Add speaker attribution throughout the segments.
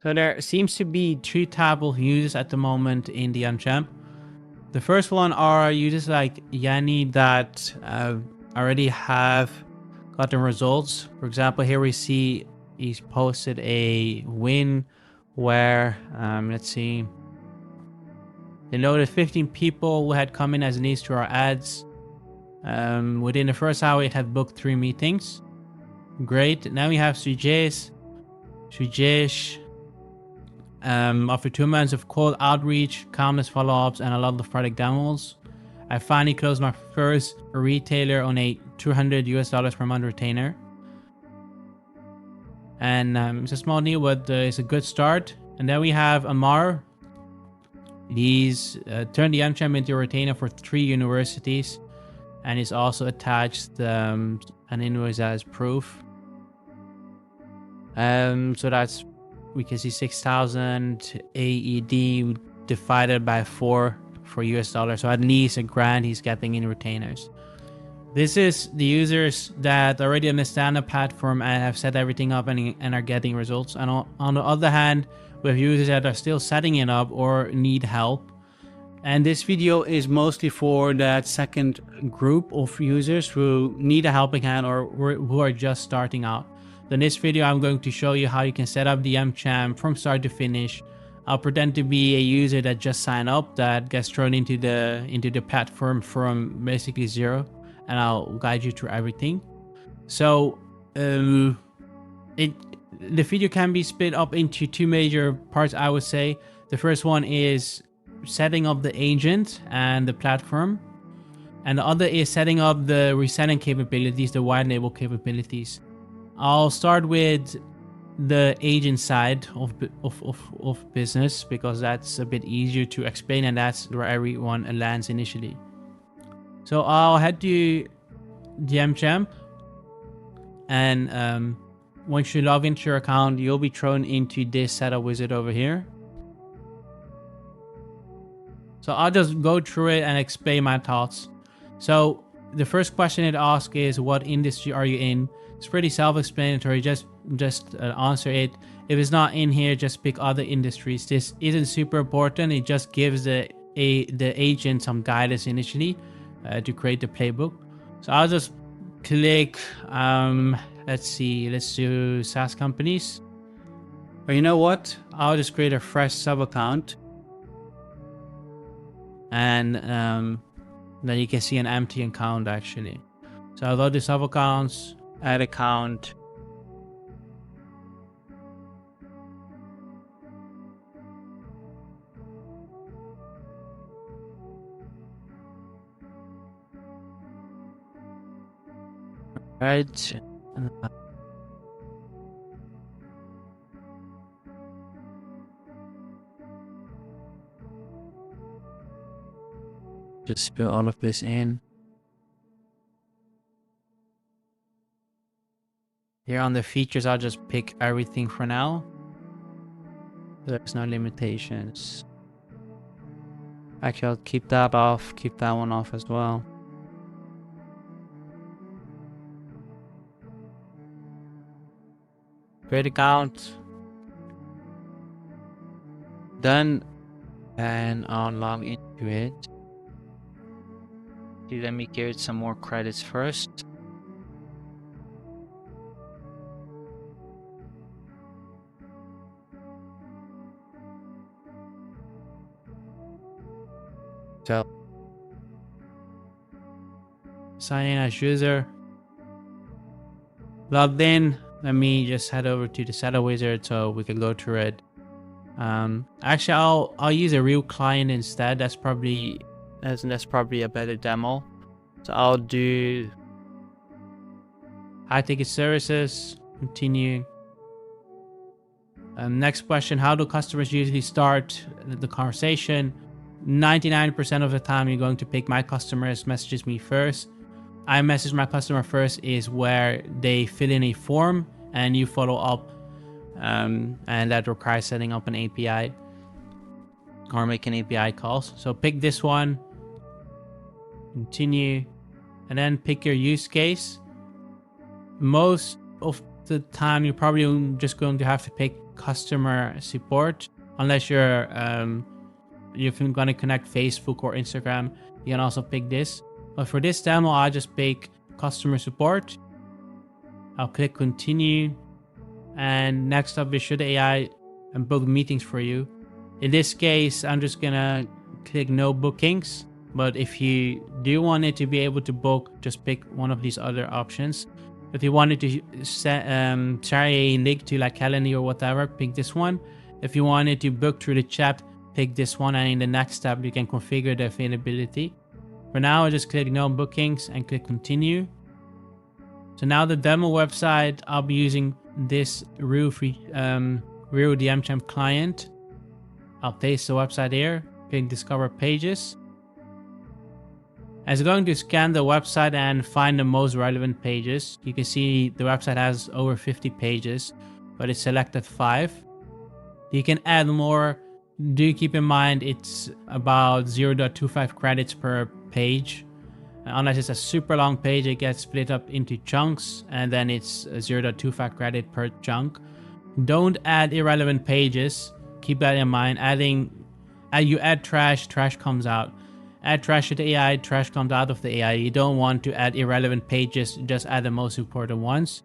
Speaker 1: So there seems to be three types of users at the moment in the Unchamp. The first one are users like Janni that already have gotten results. For example, here we see he's posted a win where, let's see, they noted 15 people who had come in as leads to our ads. Within the first hour, it had booked 3 meetings. Great. Now we have Suyash. After 2 months of cold outreach, countless follow-ups, and a lot of product demos, I finally closed my first retailer on a $200 per month retainer. And it's a small deal, but it's a good start. And then we have Ammar. He's turned the Unchamp into a retainer for 3 universities, and he's also attached an invoice as proof. So that's, we can see 6,000 AED divided by 4 for US dollars. So at least $1,000 he's getting in retainers. This is the users that already understand the platform and have set everything up and are getting results. And on the other hand, we have users that are still setting it up or need help. And this video is mostly for that second group of users who need a helping hand or who are just starting out. In this video, I'm going to show you how you can set up the Unchamp from start to finish. I'll pretend to be a user that just signed up, that gets thrown into the platform from basically zero, and I'll guide you through everything. So the video can be split up into 2 major parts, I would say. The first one is setting up the agent and the platform, and the other is setting up the reselling capabilities, the white label capabilities. I'll start with the agent side of business because that's a bit easier to explain, and that's where everyone lands initially. So I'll head to the Unchamp, and once you log into your account, you'll be thrown into this setup wizard over here. So I'll just go through it and explain my thoughts. So the first question it asks is, what industry are you in? It's pretty self-explanatory. Just answer it. If it's not in here, just pick other industries. This isn't super important. It just gives the agent some guidance initially to create the playbook. So I'll just click. Let's see. Let's do SaaS companies. But you know what? I'll just create a fresh sub account, and then you can see an empty account actually. So I'll go to sub accounts. Add account. Right. Just fill all of this in. Here on the features, I'll just pick everything for now. There's no limitations. Actually, I'll keep that off, keep that one off as well. Create account. Done. And I'll log into it. Let me give it some more credits first. So sign in as user. Logged in. Let me just head over to the setup wizard so we can go through it. Actually, I'll use a real client instead. That's probably a better demo. So I'll do high ticket services. Continue. Next question: how do customers usually start the conversation? 99% of the time, you're going to pick my customers messages me first. I message my customer first is where they fill in a form and you follow up, and that requires setting up an API or making API calls. So pick this one, continue, and then pick your use case. Most of the time, you're probably just going to have to pick customer support. Unless you're going to connect Facebook or Instagram, you can also pick this. But for this demo, I'll just pick customer support. I'll click continue. And next up is should AI book meetings for you. In this case, I'm just gonna click no bookings. But if you do want it to be able to book, just pick one of these other options. If you wanted to share a link to like Calendly or whatever, pick this one. If you wanted to book through the chat, pick this one. And in the next step, you can configure the availability. For now, I just click no bookings and click continue. So now the demo website, I'll be using this real DMChamp client. I'll paste the website here, click discover pages. It's going to scan the website and find the most relevant pages. You can see the website has over 50 pages, but it selected 5. You can add more. Do keep in mind it's about 0.25 credits per page. Unless it's a super long page, it gets split up into chunks, and then it's 0.25 credit per chunk. Don't add irrelevant pages. Keep that in mind. You add trash comes out. Add trash to the AI, trash comes out of the AI. You don't want to add irrelevant pages, just add the most important ones.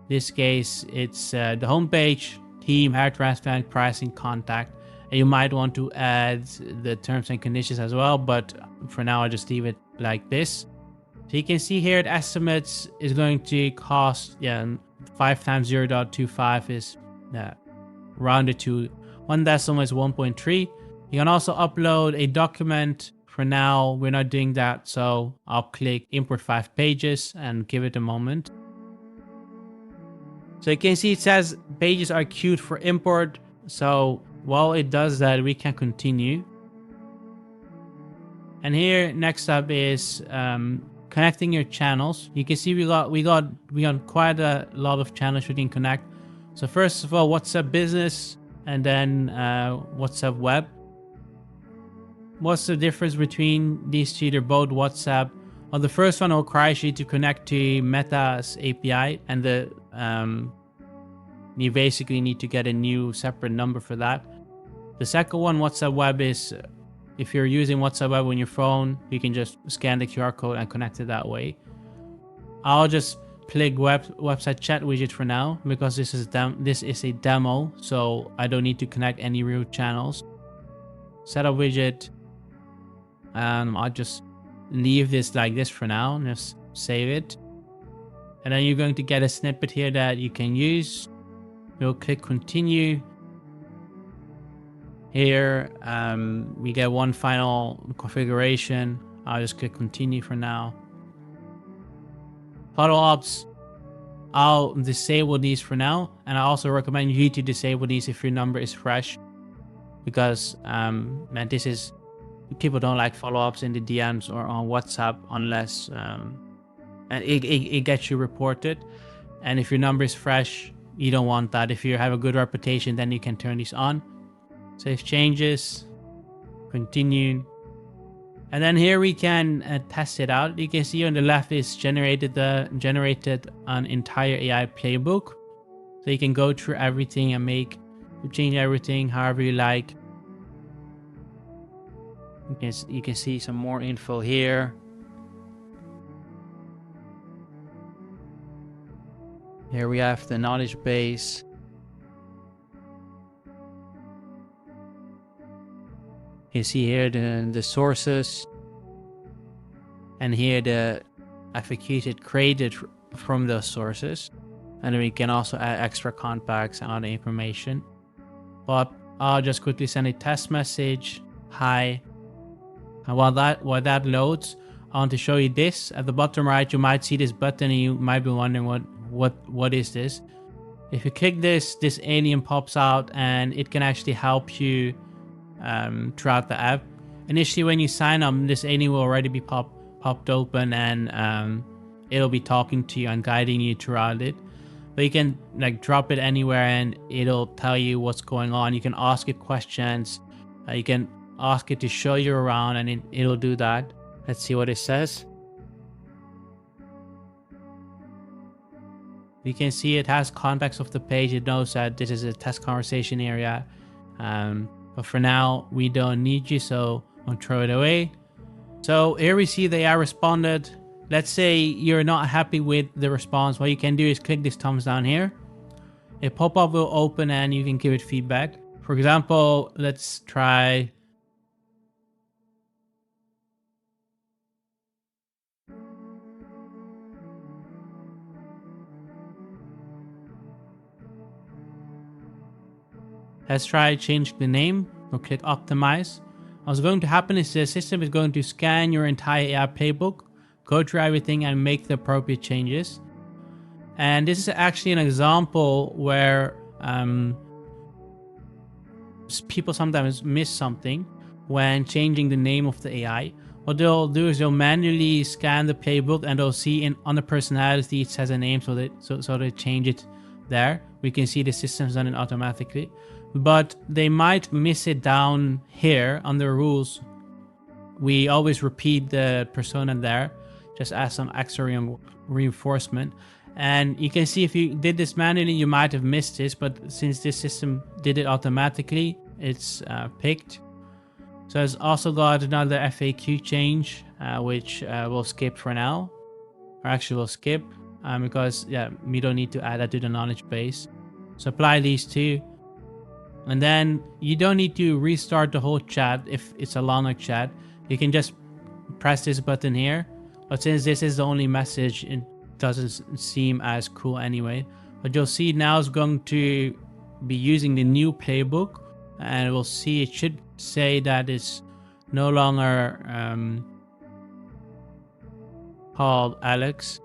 Speaker 1: In this case, it's the homepage, team, hire transplant, pricing, contact. And you might want to add the terms and conditions as well, but for now I'll just leave it like this. So you can see here the estimates is going to cost 5 times 0.25 is rounded to 1 decimal is 1.3. You can also upload a document. For now we're not doing that, so I'll click import 5 pages and give it a moment. So you can see it says pages are queued for import. So while it does that, we can continue. And here next up is connecting your channels. You can see we got quite a lot of channels we can connect. So first of all, WhatsApp Business, and then WhatsApp Web. What's the difference between these two? They're both WhatsApp. Well, the first one requires you to connect to Meta's API, and you basically need to get a new separate number for that. The second one, WhatsApp Web, is if you're using WhatsApp Web on your phone, you can just scan the QR code and connect it that way. I'll just click website chat widget for now because this is a demo, so I don't need to connect any real channels. Setup widget. I'll just leave this like this for now. Just save it, and then you're going to get a snippet here that you can use. You'll click continue. Here we get one final configuration. I'll just click continue for now. Follow-ups, I'll disable these for now, and I also recommend you to disable these if your number is fresh, because people don't like follow-ups in the DMs or on WhatsApp unless and it gets you reported. And if your number is fresh, you don't want that. If you have a good reputation, then you can turn these on. Save changes, continue, and then here we can test it out. You can see on the left is generated an entire AI playbook, so you can go through everything and change everything however you like. You can see some more info here. Here we have the knowledge base. You see here the sources, and here the FAQs created from those sources, and then we can also add extra contacts and other information. But I'll just quickly send a test message. Hi. And while that loads, I want to show you this. At the bottom right, you might see this button, and you might be wondering what is this. If you click this alien pops out, and it can actually help you throughout the app. Initially, when you sign up, this alien will already be popped open, and it'll be talking to you and guiding you throughout it. But you can drop it anywhere, and it'll tell you what's going on. You can ask it questions. You can ask it to show you around, and it'll do that. Let's see what it says. You can see it has context of the page. It knows that this is a test conversation area. But for now, we don't need you, so I'll throw it away. So here we see the AI responded. Let's say you're not happy with the response. What you can do is click this thumbs down here. A pop-up will open and you can give it feedback. For example, let's try... Let's try change the name. We'll click optimize. What's going to happen is the system is going to scan your entire AI playbook, go through everything and make the appropriate changes. And this is actually an example where people sometimes miss something when changing the name of the AI. What they'll do is they'll manually scan the playbook and they'll see on the personality it says a name, so they change it there. We can see the system's done it automatically. But they might miss it down here under rules. We always repeat the persona there, just as some extra reinforcement. And you can see if you did this manually, you might have missed this, but since this system did it automatically, it's picked. So it's also got another FAQ change, which we'll skip for now. Or actually we'll skip because we don't need to add that to the knowledge base. So apply these two. And then you don't need to restart the whole chat if it's a longer chat. You can just press this button here. But since this is the only message, it doesn't seem as cool anyway. But you'll see now it's going to be using the new playbook. And we'll see it should say that it's no longer called Alex.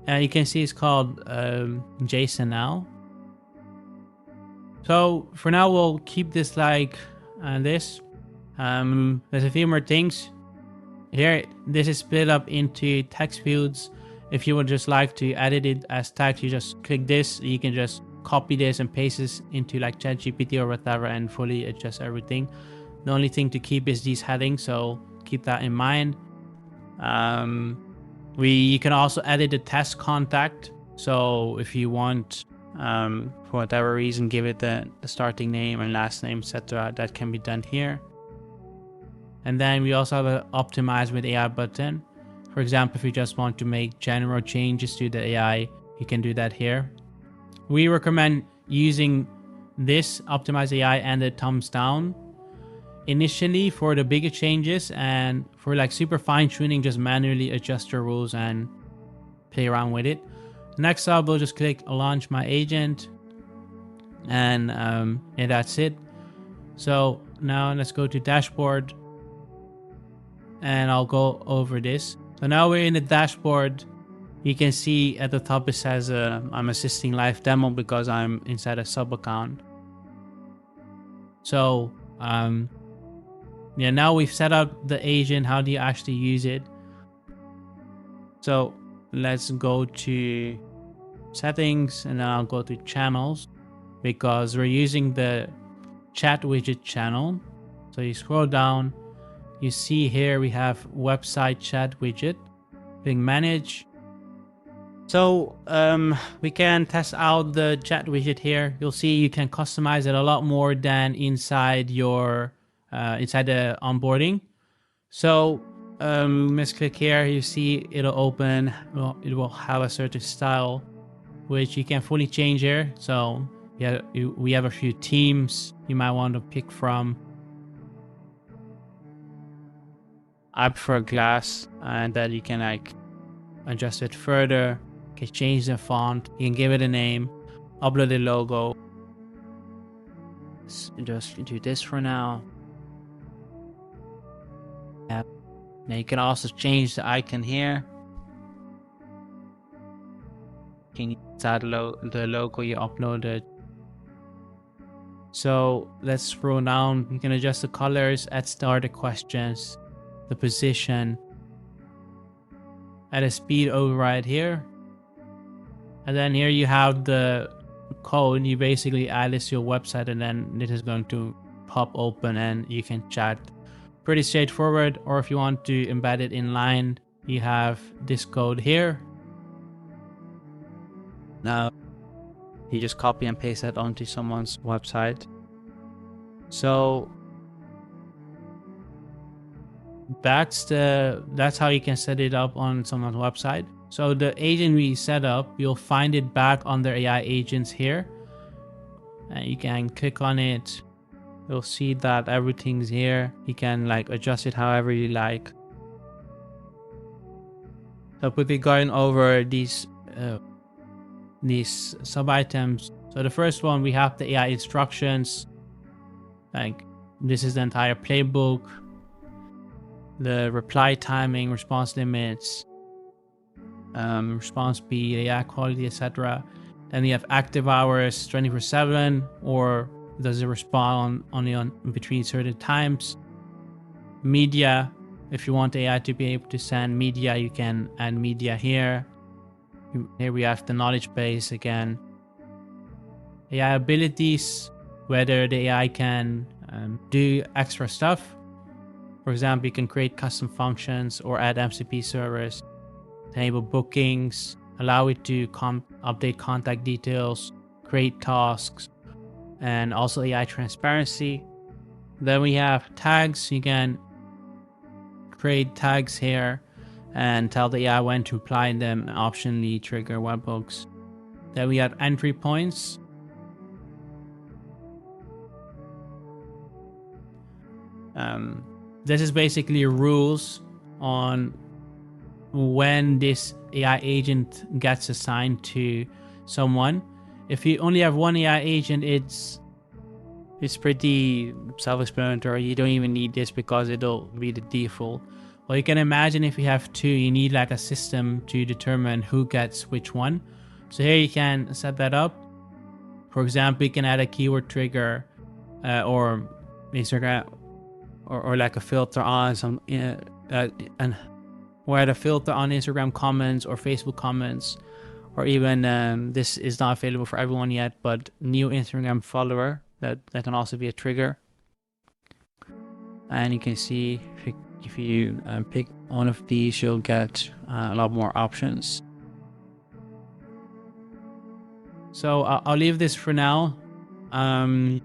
Speaker 1: And you can see it's called Jason now. So for now, we'll keep this like this. There's a few more things. Here, this is split up into text fields. If you would just like to edit it as text, you just click this. You can just copy this and paste this into like ChatGPT or whatever and fully adjust everything. The only thing to keep is these headings, so keep that in mind. You can also edit the test contact. So if you want... for whatever reason, give it the starting name and last name, etc. That can be done here. And then we also have an optimize with AI button. For example, if you just want to make general changes to the AI, you can do that here. We recommend using this optimize AI and the thumbs down initially for the bigger changes, and for like super fine tuning, just manually adjust your rules and play around with it. Next up, we'll just click launch my agent, and that's it. So now let's go to dashboard, and I'll go over this. So now we're in the dashboard. You can see at the top it says I'm assisting live demo because I'm inside a sub account. So now we've set up the agent. How do you actually use it? So let's go to settings, and then I'll go to channels because we're using the chat widget channel. So you scroll down, you see here we have website chat widget, being manage. So we can test out the chat widget here. You'll see you can customize it a lot more than inside your inside the onboarding. So let's click here. You see it'll open. Well, it will have a certain style, which you can fully change here. So yeah, we have a few themes you might want to pick from. I prefer glass, and then you can like adjust it further. You can change the font. You can give it a name. Upload the logo. Let's just do this for now. Yeah. Now you can also change the icon here. You can use that the logo you uploaded. So let's scroll down. You can adjust the colors, add starter questions, the position, add a speed override here. And then here you have the code. You basically add this to your website, and then it is going to pop open and you can chat. Pretty straightforward. Or if you want to embed it in line, you have this code here. Now You just copy and paste that onto someone's website. So that's how you can set it up on someone's website. So the agent we set up, you'll find it back under AI agents here, and you can click on it. You'll see that everything's here. You can like adjust it however you like. So quickly going over these sub items. So the first one, we have the AI instructions. Like this is the entire playbook, the reply timing, response limits, response speed, AI quality, etc. Then you have active hours 24/7, or does it respond only on between certain times? Media, if you want AI to be able to send media, you can add media here. Here we have the knowledge base again. AI abilities, whether the AI can do extra stuff. For example, you can create custom functions or add MCP servers, enable bookings, allow it to update contact details, create tasks, and also AI transparency. Then we have tags. You can create tags here and tell the AI when to apply them, and optionally trigger webhooks. Then we have entry points. This is basically rules on when this AI agent gets assigned to someone. If you only have one AI agent, it's pretty self-explanatory. You don't even need this because it'll be the default. Well, you can imagine if you have two, you need like a system to determine who gets which one. So here you can set that up. For example, you can add a keyword trigger or Instagram or like a filter on some and or add a filter on Instagram comments or Facebook comments, or even this is not available for everyone yet, but new Instagram follower, that can also be a trigger. And you can see if you pick one of these, you'll get a lot more options. So I'll leave this for now, and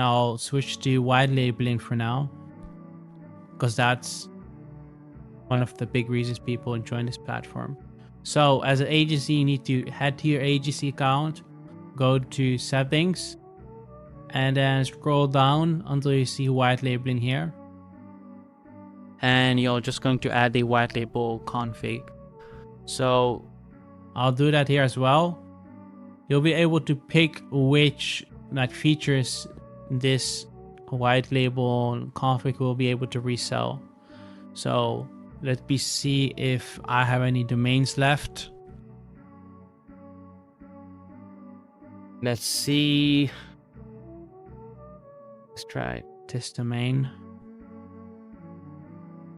Speaker 1: I'll switch to white labeling for now, because that's one of the big reasons people join this platform. So as an agency, you need to head to your agency account, go to settings, and then scroll down until you see white labeling here. And you're just going to add a white label config. So I'll do that here as well. You'll be able to pick which features this white label config will be able to resell. So let me see if I have any domains left. Let's see. Let's try this domain.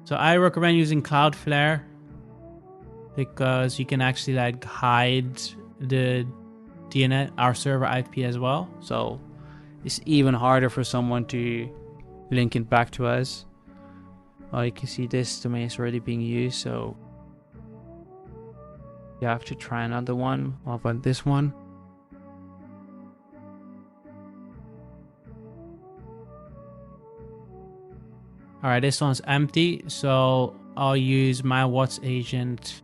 Speaker 1: So I recommend using Cloudflare because you can actually hide the DNS, our server IP as well. So it's even harder for someone to link it back to us. You can see this domain is already being used, so you have to try another one. What about this one? All right, this one's empty, so I'll use my What's agent.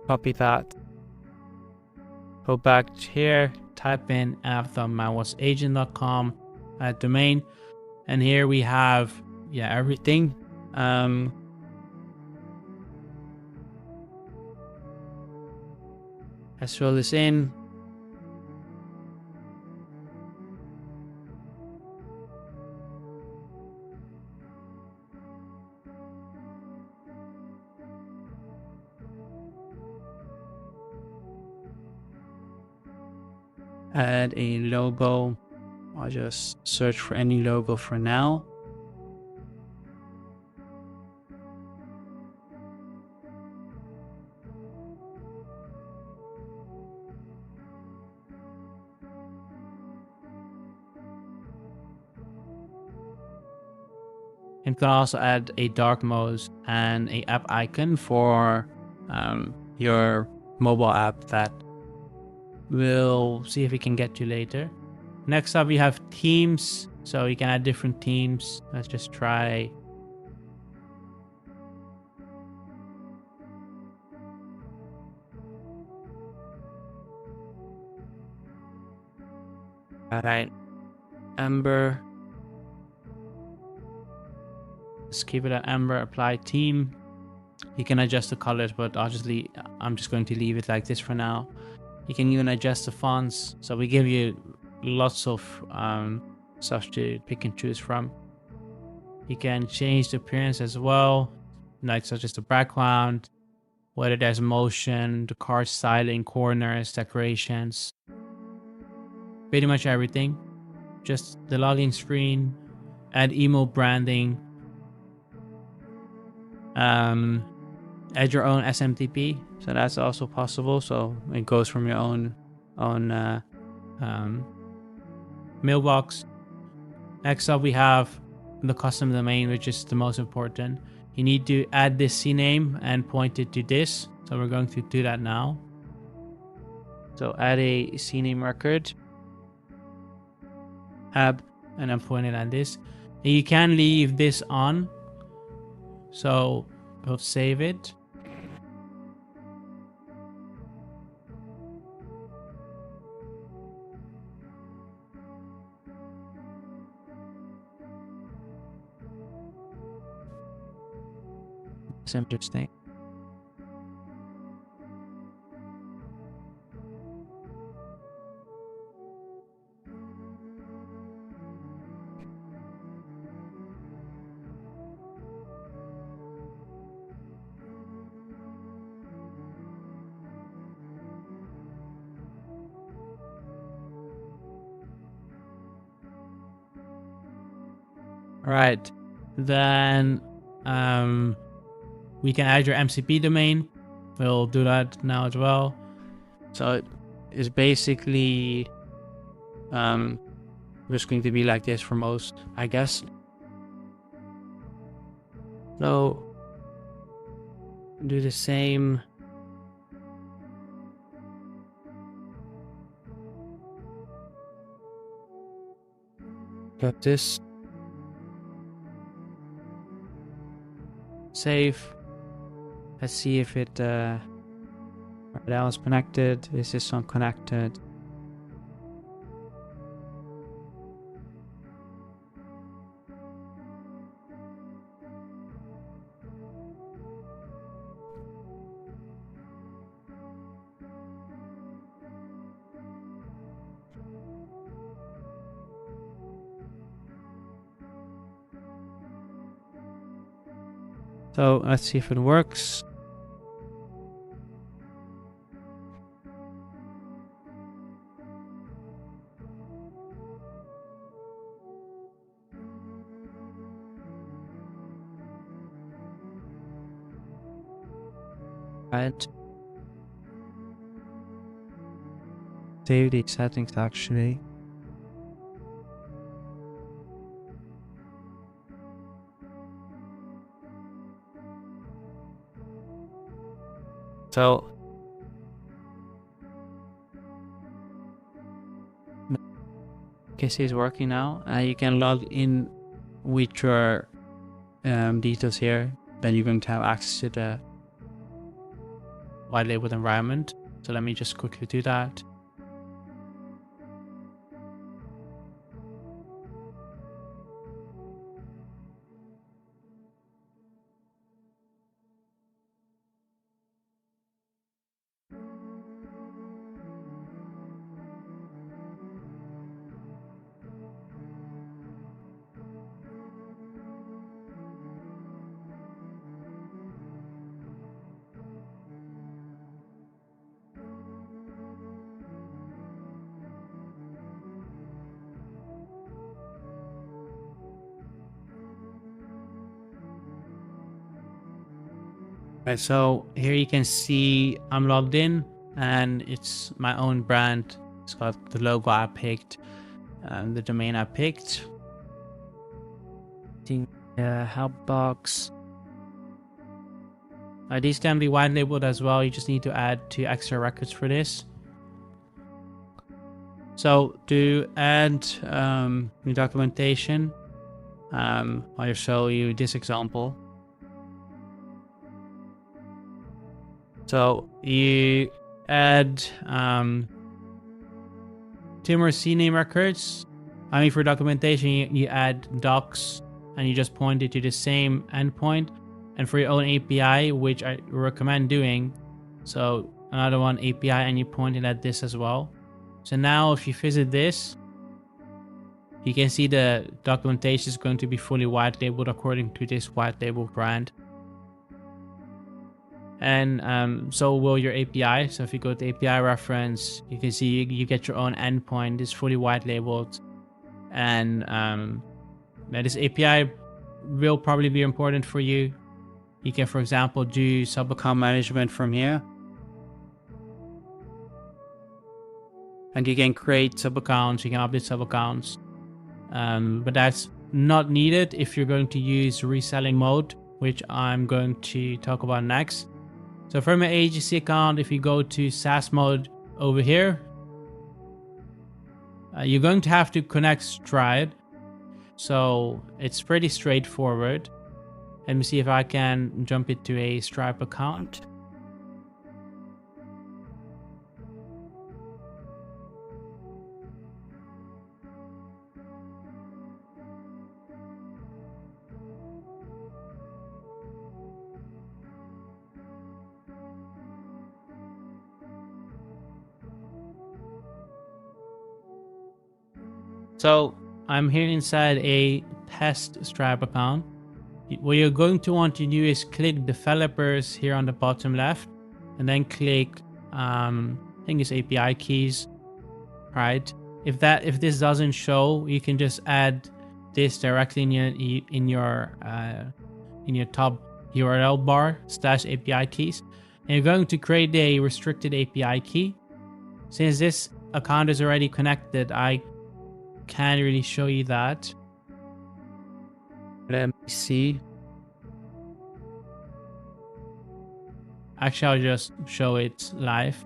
Speaker 1: Copy that. Go back here, type in after mywhatsagent.com domain, and here we have everything. Let's fill this in. Add a logo. I'll just search for any logo for now. And you can also add a dark mode and a app icon for your mobile app that we'll see if we can get to later. Next up, we have teams. So you can add different teams. Let's just try. All right, Amber. Let's keep it at Amber. Apply team. You can adjust the colors, but obviously I'm just going to leave it like this for now. You can even adjust the fonts. So we give you lots of stuff to pick and choose from. You can change the appearance as well, like such as the background, whether there's motion, the card styling, corners, decorations, pretty much everything. Just the login screen, add email branding, add your own SMTP, so that's also possible. So it goes from your own mailbox. Next up, we have the custom domain, which is the most important. You need to add this CNAME and point it to this. So we're going to do that now. So add a CNAME record, tab, and then point it at this. And you can leave this on. So we'll save it. It's interesting. Right, then we can add your MCP domain. We'll do that now as well. So it's basically just going to be like this for most, I guess. So do the same. Got this. Save. Let's see if it that was connected. Is this one connected? So let's see if it works. Right. Save the settings actually. So KC is working now. You can log in with your details here. Then you're going to have access to the white labeled environment. So let me just quickly do that. Right, so here you can see I'm logged in and it's my own brand. It's got the logo I picked and the domain I picked. Help box. These can be white labeled as well. You just need to add 2 extra records for this. So to add the documentation, I'll show you this example. So you add 2 more CNAME records. For documentation, you add docs and you just point it to the same endpoint. And for your own API, which I recommend doing, so another one API, and you point it at this as well. So now if you visit this, you can see the documentation is going to be fully white labeled according to this white label brand. And so will your API. So if you go to API reference, you can see you get your own endpoint. It's fully white labeled. And now this API will probably be important for you. You can, for example, do sub-account management from here. And you can create sub-accounts, you can update sub-accounts. But that's not needed if you're going to use reselling mode, which I'm going to talk about next. So for my agency account, if you go to SaaS mode over here, you're going to have to connect Stripe. So it's pretty straightforward. Let me see if I can jump it to a Stripe account. So I'm here inside a test Stripe account. What you're going to want to do is click developers here on the bottom left, and then click I think it's API keys, right? If this doesn't show, you can just add this directly in your top URL bar /API keys, and you're going to create a restricted API key. Since this account is already connected, I can't really show you that. Let me see. Actually, I'll just show it live.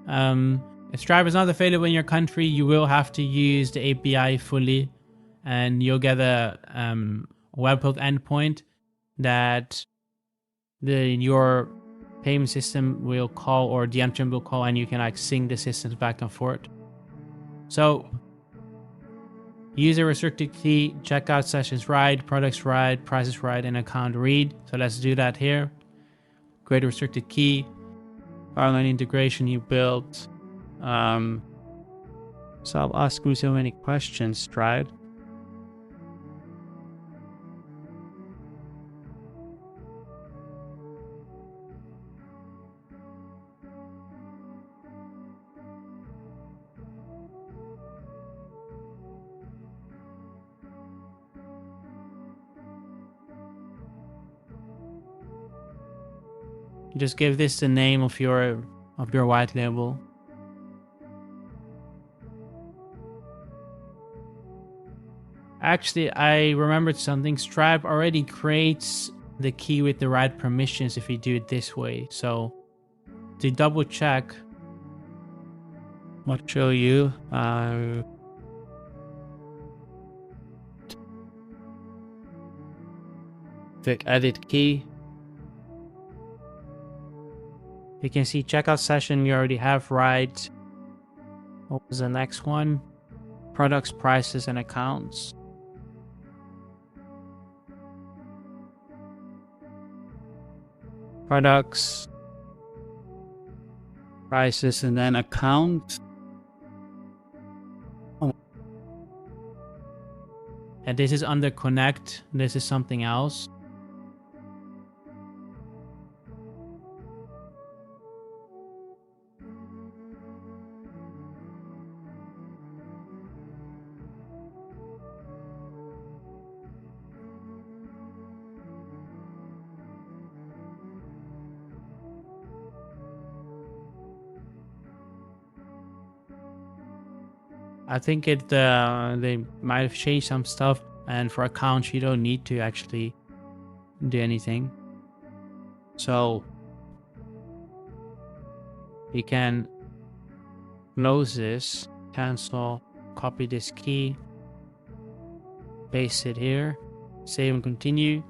Speaker 1: If Stripe is not available in your country, you will have to use the API fully, and you'll get a webhook endpoint that your payment system will call, or the entrant will call, and you can like sync the systems back and forth. So use a restricted key, checkout sessions right, products right, prices right, and account read. So let's do that here. Create a restricted key, online integration you built. So I'll ask you so many questions, right? Just give this the name of your white label. Actually, I remembered something. Stripe already creates the key with the right permissions if you do it this way. So to double check, I'll show you. Click edit key. You can see checkout session you already have right. What was the next one? Products, prices, and accounts. Products, prices, and then account. Oh. And this is under connect. This is something else. I think they might have changed some stuff, and for accounts you don't need to actually do anything. So you can close this, cancel, copy this key, paste it here, save and continue.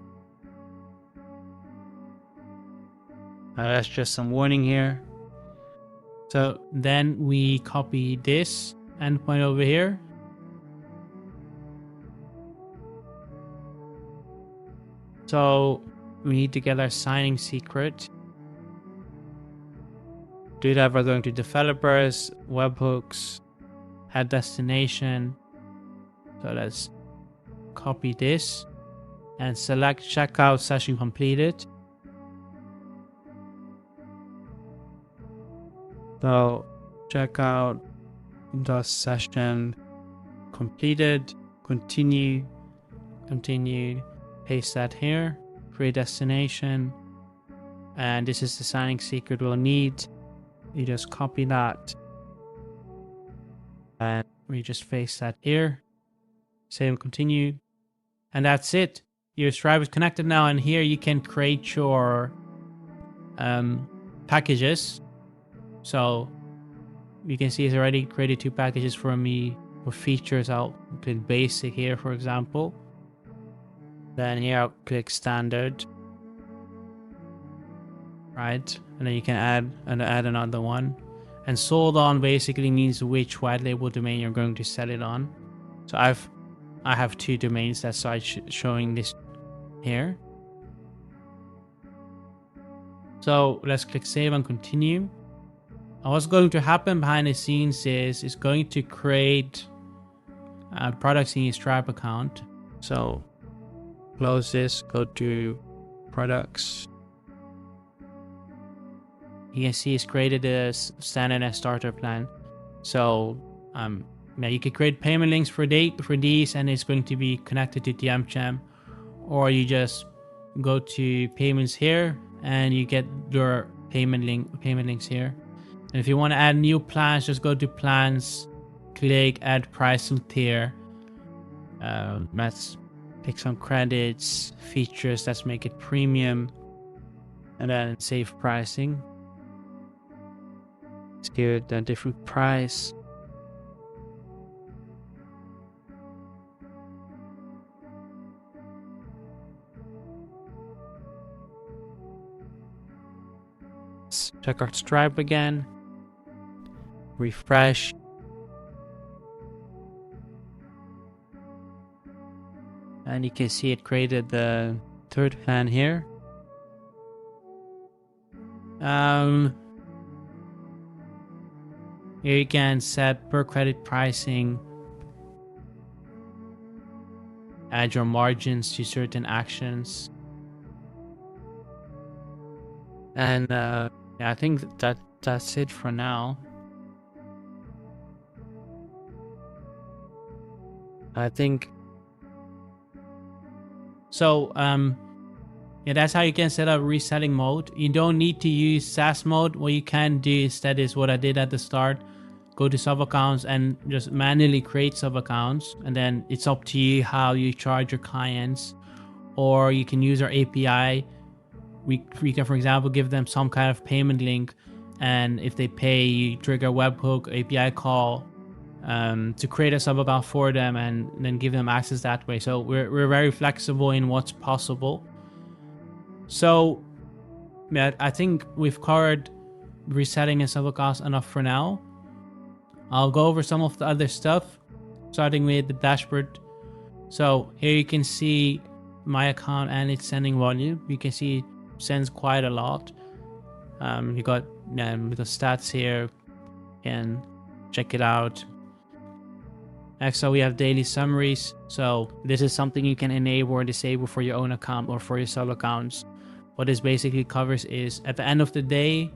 Speaker 1: That's just some warning here. So then we copy this endpoint over here. So we need to get our signing secret. Do that, we're going to developers, webhooks, add destination. So let's copy this and select checkout session completed. So checkout the session completed, continue, paste that here, create destination, and this is the signing secret we'll need. You just copy that and we just paste that here, save and continue, and that's it. Your Stripe is connected now, and here you can create your packages. So you can see it's already created 2 packages for me with features. I'll click basic here, for example. Then here I'll click standard. Right, and then you can add another one. And sold on basically means which white label domain you're going to sell it on. So I have 2 domains, that's why it's showing this here. So let's click save and continue. And what's going to happen behind the scenes is it's going to create products in your Stripe account. So close this, go to products. You can see it's created a standard and starter plan. So now you can create payment links for these, and it's going to be connected to TMCham, or you just go to payments here and you get your payment links here. And if you want to add new plans, just go to plans, click add price and tier. Let's pick some credits, features, let's make it premium, and then save pricing. Let's give it a different price. Let's check our Stripe again. Refresh. And you can see it created the 3rd plan here. Here you can set per credit pricing, add your margins to certain actions, and yeah, I think that's it for now. I think so. Yeah, that's how you can set up reselling mode. You don't need to use SaaS mode. What you can do instead is what I did at the start. Go to sub accounts and just manually create sub accounts, and then it's up to you how you charge your clients. Or you can use our API. We can, for example, give them some kind of payment link, and if they pay, you trigger a webhook API call to create a sub account for them, and then give them access that way. So we're very flexible in what's possible. So yeah, I think we've covered resetting and sub accounts enough for now. I'll go over some of the other stuff, starting with the dashboard. So here you can see my account and its sending volume. You can see it sends quite a lot. You got the stats here, and check it out. Next, so we have daily summaries. So this is something you can enable or disable for your own account or for your sub accounts. What this basically covers is at the end of the day,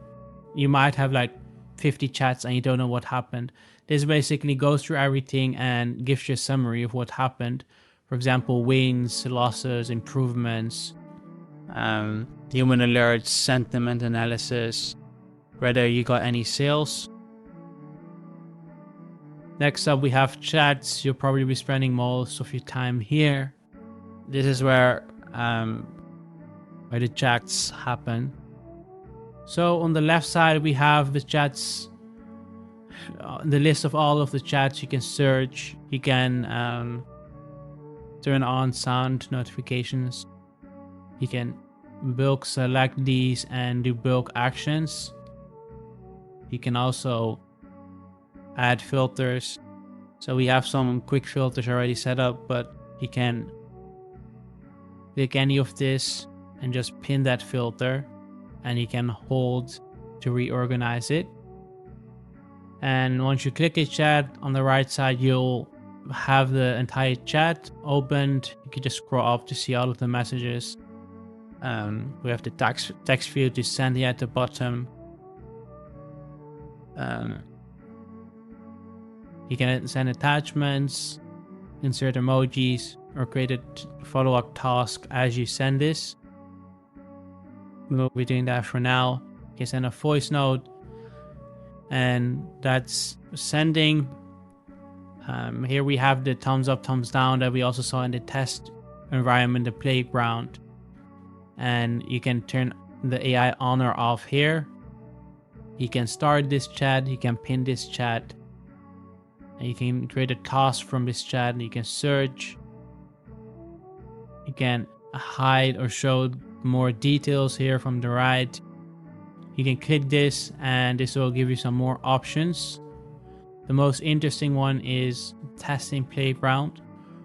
Speaker 1: you might have like 50 chats and you don't know what happened. This basically goes through everything and gives you a summary of what happened. For example, wins, losses, improvements, human alerts, sentiment analysis, whether you got any sales. Next up, we have chats. You'll probably be spending most of your time here. This is where where the chats happen. So on the left side, we have the chats, the list of all of the chats you can search. You can turn on sound notifications. You can bulk select these and do bulk actions. You can also add filters. So we have some quick filters already set up, but you can click any of this and just pin that filter, and you can hold to reorganize it. And once you click a chat on the right side, you'll have the entire chat opened. You can just scroll up to see all of the messages. We have the text field to send here at the bottom. You can send attachments, insert emojis, or create a follow-up task as you send this. We'll be doing that for now. You can send a voice note, and that's sending. Here we have the thumbs up, thumbs down that we also saw in the test environment, the playground. And you can turn the AI on or off here. You can start this chat, you can pin this chat, and you can create a task from this chat. You can search, you can hide or show more details here from the right. You can click this and this will give you some more options. The most interesting one is testing playground.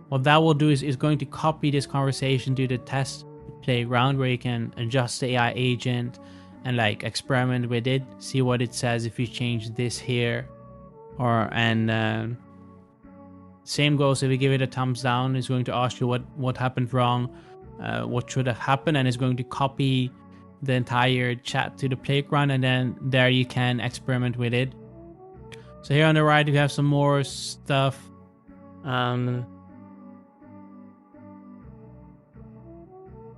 Speaker 1: What that will do is it's going to copy this conversation to the test playground, where you can adjust the AI agent and like experiment with it, see what it says if you change this here. Same goes if you give it a thumbs down, it's going to ask you what happened wrong, what should have happened, and it's going to copy the entire chat to the playground, and then there you can experiment with it. So here on the right we have some more stuff.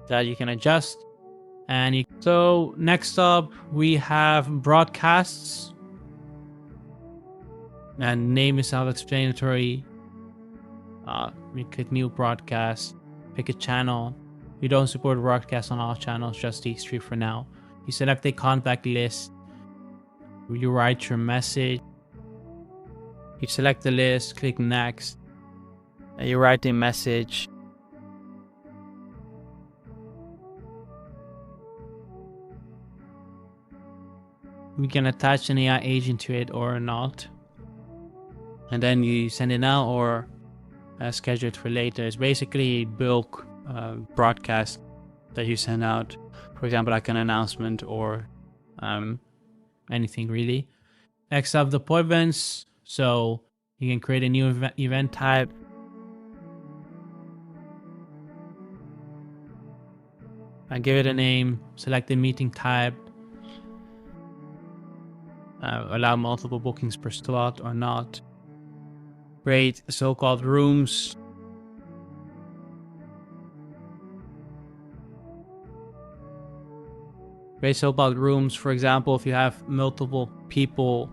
Speaker 1: That you can adjust. So next up we have broadcasts, and name is self-explanatory. We click new broadcast, pick a channel. We don't support broadcast on all channels, just these three for now. You select a contact list, you write your message, you select the list, click next, and you write the message. We can attach an AI agent to it or not, and then you send it out or schedule it for later. It's basically a bulk broadcast that you send out, for example, like an announcement or anything really. Next up, the appointments. So you can create a new event type. And give it a name, select the meeting type. Allow multiple bookings per slot or not. Create so-called rooms. Create so-called rooms. For example, if you have multiple people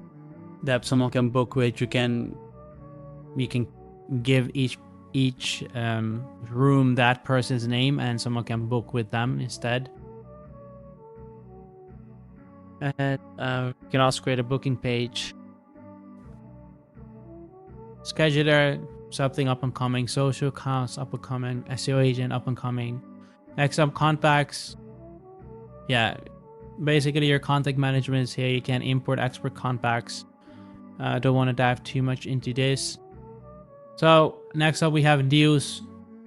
Speaker 1: that someone can book with, you can give each room that person's name, and someone can book with them instead. And you can also create a booking page. Scheduler, something up and coming. Social accounts, up and coming. SEO agent, up and coming. Next up, contacts. Yeah, basically your contact management is here. You can import, export contacts. Don't want to dive too much into this. So next up we have deals.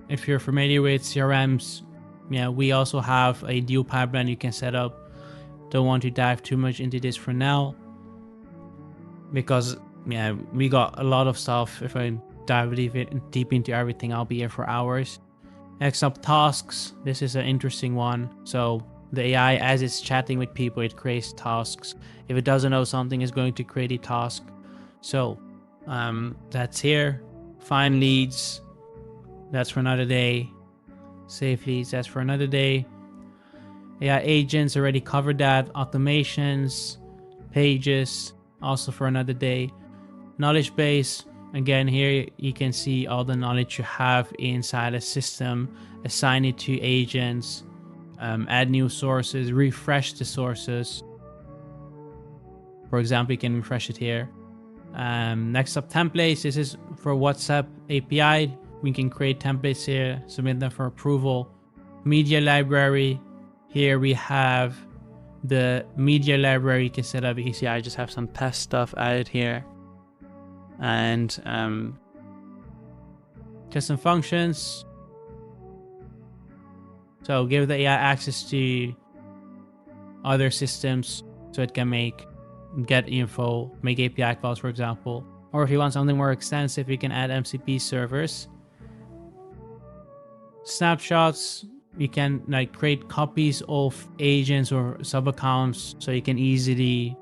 Speaker 1: If you're familiar with CRMs, yeah, we also have a deal pipeline you can set up. Don't want to dive too much into this for now, because yeah, we got a lot of stuff. If I dive deep into everything, I'll be here for hours. Next up, tasks. This is an interesting one. So the AI, as it's chatting with people, it creates tasks. If it doesn't know something, it's going to create a task. So that's here. Find leads, that's for another day. Save leads, that's for another day. AI agents, already covered that. Automations, pages, also for another day. Knowledge base, again here you can see all the knowledge you have inside a system. Assign it to agents. add new sources, refresh the sources. For example, you can refresh it here. Next up, templates. This is for WhatsApp API. We can create templates here, submit them for approval. Media library. Here we have the media library you can set up. You can see I just have some test stuff added here. And custom functions. So give the AI access to other systems so it can get info, make API calls, for example. Or if you want something more extensive, you can add MCP servers. Snapshots, you can create copies of agents or sub accounts, so you can easily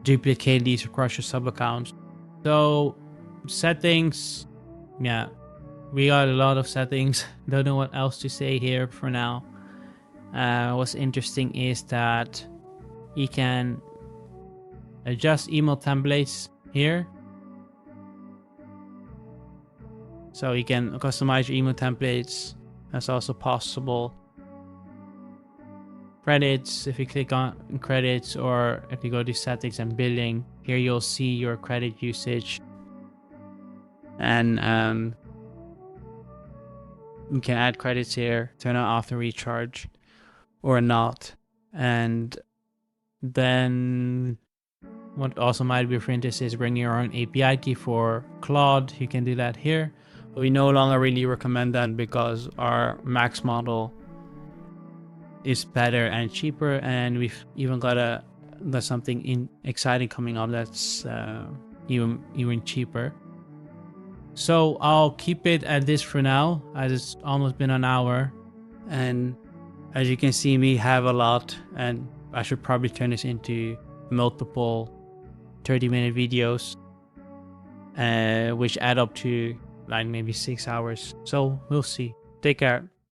Speaker 1: duplicate these across your sub accounts. So settings, yeah, we got a lot of settings. Don't know what else to say here for now. What's interesting is that you can adjust email templates here. So you can customize your email templates. That's also possible. Credits, if you click on credits, or if you go to settings and billing, here you'll see your credit usage. And you can add credits here, turn on auto recharge or not. And then what also might be of interest is bring your own API key for Claude. You can do that here. But we no longer really recommend that because our Max model is better and cheaper, and we've even got there's something exciting coming up that's even cheaper. So I'll keep it at this for now, as it's almost been an hour, and as you can see, we have a lot, and I should probably turn this into multiple 30-minute videos, which add up to maybe 6 hours. So we'll see. Take care.